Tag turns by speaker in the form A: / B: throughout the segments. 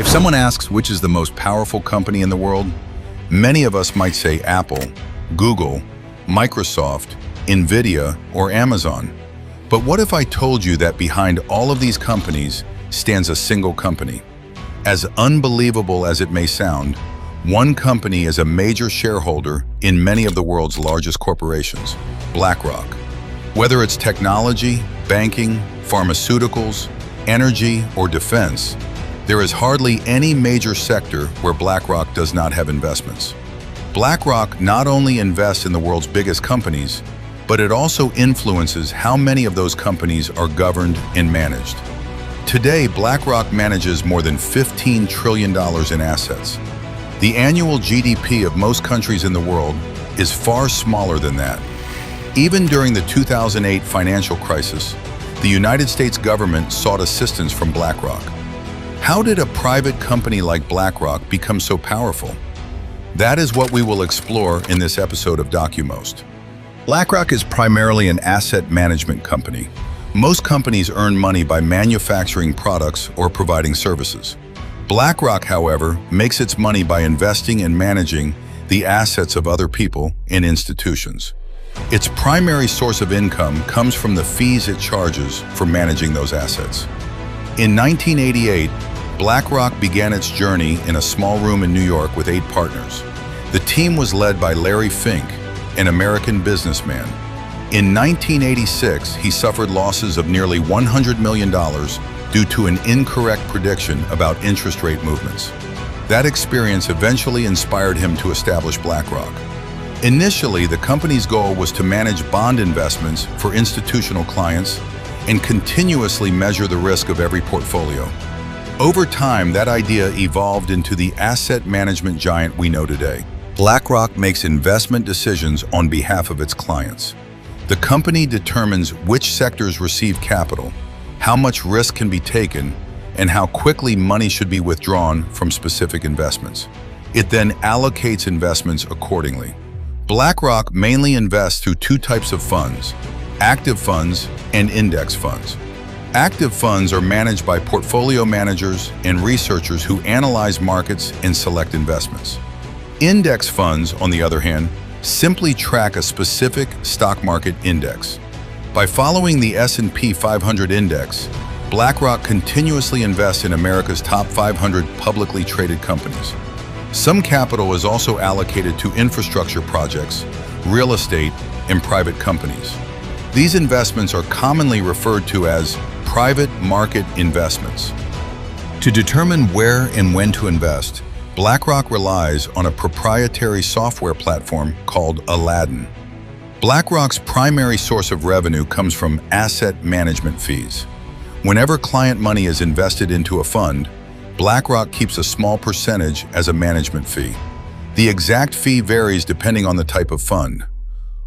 A: If someone asks which is the most powerful company in the world, many of us might say Apple, Google, Microsoft, Nvidia, or Amazon. But what if I told you that behind all of these companies stands a single company? As unbelievable as it may sound, one company is a major shareholder in many of the world's largest corporations, BlackRock. Whether it's technology, banking, pharmaceuticals, energy, or defense, there is hardly any major sector where BlackRock does not have investments. BlackRock not only invests in the world's biggest companies, but it also influences how many of those companies are governed and managed. Today, BlackRock manages more than $15 trillion in assets. The annual GDP of most countries in the world is far smaller than that. Even during the 2008 financial crisis, the United States government sought assistance from BlackRock. How did a private company like BlackRock become so powerful? That is what we will explore in this episode of DocuMost. BlackRock is primarily an asset management company. Most companies earn money by manufacturing products or providing services. BlackRock, however, makes its money by investing and managing the assets of other people and institutions. Its primary source of income comes from the fees it charges for managing those assets. In 1988, BlackRock began its journey in a small room in New York with 8 partners. The team was led by Larry Fink, an American businessman. In 1986, he suffered losses of nearly $100 million due to an incorrect prediction about interest rate movements. That experience eventually inspired him to establish BlackRock. Initially, the company's goal was to manage bond investments for institutional clients and continuously measure the risk of every portfolio. Over time, that idea evolved into the asset management giant we know today. BlackRock makes investment decisions on behalf of its clients. The company determines which sectors receive capital, how much risk can be taken, and how quickly money should be withdrawn from specific investments. It then allocates investments accordingly. BlackRock mainly invests through 2 types of funds: active funds and index funds. Active funds are managed by portfolio managers and researchers who analyze markets and select investments. Index funds, on the other hand, simply track a specific stock market index. By following the S&P 500 index, BlackRock continuously invests in America's top 500 publicly traded companies. Some capital is also allocated to infrastructure projects, real estate, and private companies. These investments are commonly referred to as private market investments. To determine where and when to invest, BlackRock relies on a proprietary software platform called Aladdin. BlackRock's primary source of revenue comes from asset management fees. Whenever client money is invested into a fund, BlackRock keeps a small percentage as a management fee. The exact fee varies depending on the type of fund.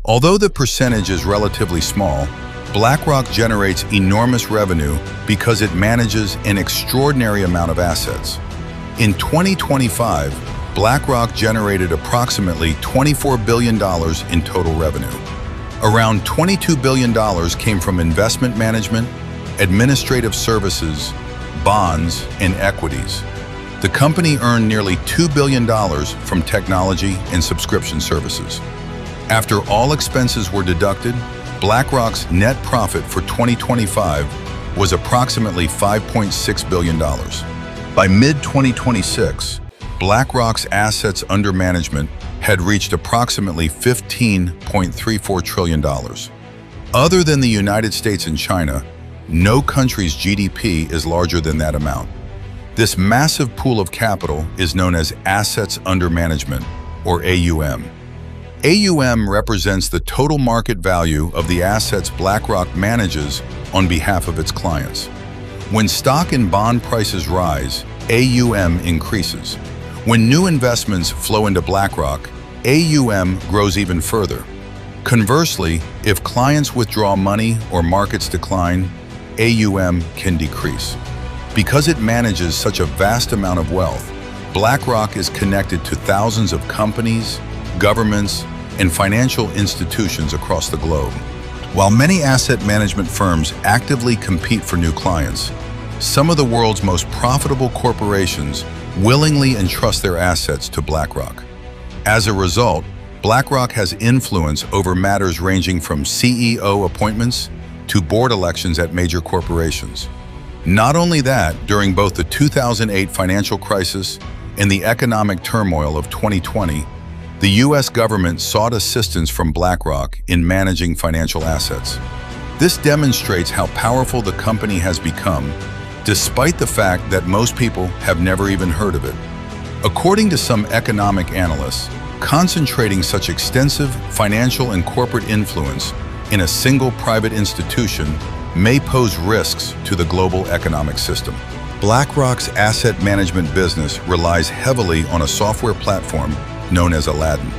A: Although the percentage is relatively small, BlackRock generates enormous revenue because it manages an extraordinary amount of assets. In 2025, BlackRock generated approximately $24 billion in total revenue. Around $22 billion came from investment management, administrative services, bonds, and equities. The company earned nearly $2 billion from technology and subscription services. After all expenses were deducted, BlackRock's net profit for 2025 was approximately $5.6 billion. By mid-2026, BlackRock's assets under management had reached approximately $15.34 trillion. Other than the United States and China, no country's GDP is larger than that amount. This massive pool of capital is known as assets under management, or AUM. AUM represents the total market value of the assets BlackRock manages on behalf of its clients. When stock and bond prices rise, AUM increases. When new investments flow into BlackRock, AUM grows even further. Conversely, if clients withdraw money or markets decline, AUM can decrease. Because it manages such a vast amount of wealth, BlackRock is connected to thousands of companies, governments, and financial institutions across the globe. While many asset management firms actively compete for new clients, some of the world's most profitable corporations willingly entrust their assets to BlackRock. As a result, BlackRock has influence over matters ranging from CEO appointments to board elections at major corporations. Not only that, during both the 2008 financial crisis and the economic turmoil of 2020, the U.S. government sought assistance from BlackRock in managing financial assets. This demonstrates how powerful the company has become, despite the fact that most people have never even heard of it. According to some economic analysts, concentrating such extensive financial and corporate influence in a single private institution may pose risks to the global economic system. BlackRock's asset management business relies heavily on a software platform known as Aladdin.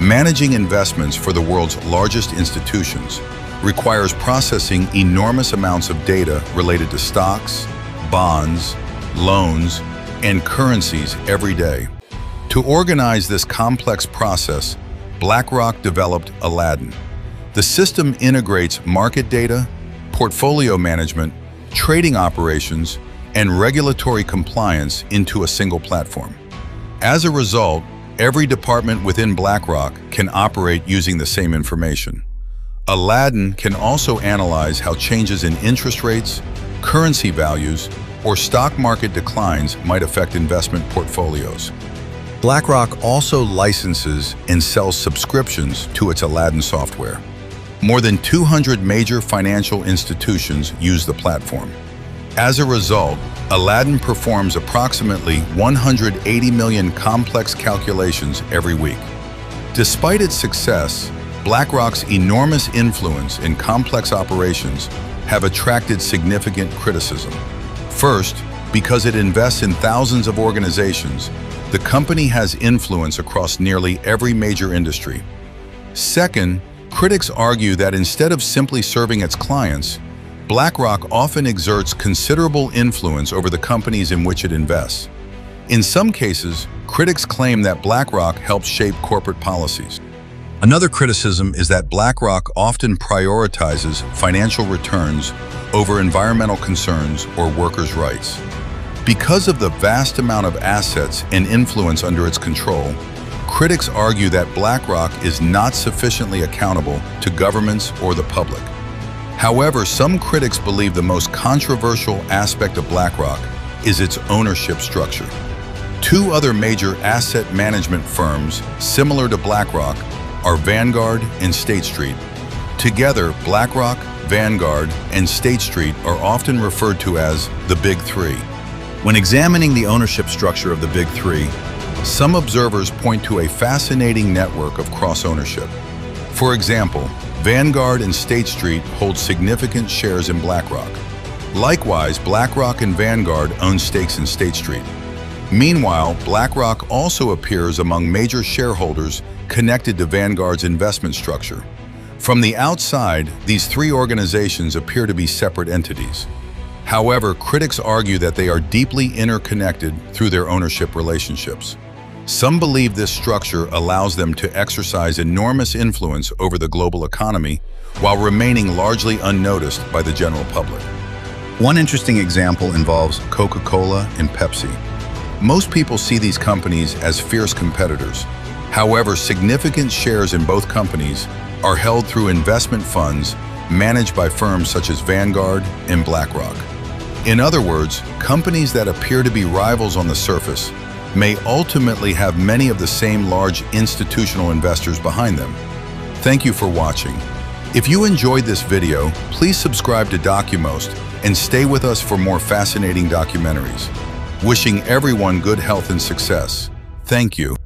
A: Managing investments for the world's largest institutions requires processing enormous amounts of data related to stocks, bonds, loans, and currencies every day. To organize this complex process, BlackRock developed Aladdin. The system integrates market data, portfolio management, trading operations, and regulatory compliance into a single platform. As a result, every department within BlackRock can operate using the same information. Aladdin can also analyze how changes in interest rates, currency values, or stock market declines might affect investment portfolios. BlackRock also licenses and sells subscriptions to its Aladdin software. More than 200 major financial institutions use the platform. As a result, Aladdin performs approximately 180 million complex calculations every week. Despite its success, BlackRock's enormous influence in complex operations have attracted significant criticism. First, because it invests in thousands of organizations, the company has influence across nearly every major industry. Second, critics argue that instead of simply serving its clients, BlackRock often exerts considerable influence over the companies in which it invests. In some cases, critics claim that BlackRock helps shape corporate policies. Another criticism is that BlackRock often prioritizes financial returns over environmental concerns or workers' rights. Because of the vast amount of assets and influence under its control, critics argue that BlackRock is not sufficiently accountable to governments or the public. However, some critics believe the most controversial aspect of BlackRock is its ownership structure. Two other major asset management firms similar to BlackRock are Vanguard and State Street. Together, BlackRock, Vanguard, and State Street are often referred to as the Big Three. When examining the ownership structure of the Big Three, some observers point to a fascinating network of cross-ownership. For example, Vanguard and State Street hold significant shares in BlackRock. Likewise, BlackRock and Vanguard own stakes in State Street. Meanwhile, BlackRock also appears among major shareholders connected to Vanguard's investment structure. From the outside, these three organizations appear to be separate entities. However, critics argue that they are deeply interconnected through their ownership relationships. Some believe this structure allows them to exercise enormous influence over the global economy while remaining largely unnoticed by the general public. One interesting example involves Coca-Cola and Pepsi. Most people see these companies as fierce competitors. However, significant shares in both companies are held through investment funds managed by firms such as Vanguard and BlackRock. In other words, companies that appear to be rivals on the surface may ultimately have many of the same large institutional investors behind them. Thank you for watching. If you enjoyed this video, please subscribe to DocuMost and stay with us for more fascinating documentaries. Wishing everyone good health and success. Thank you.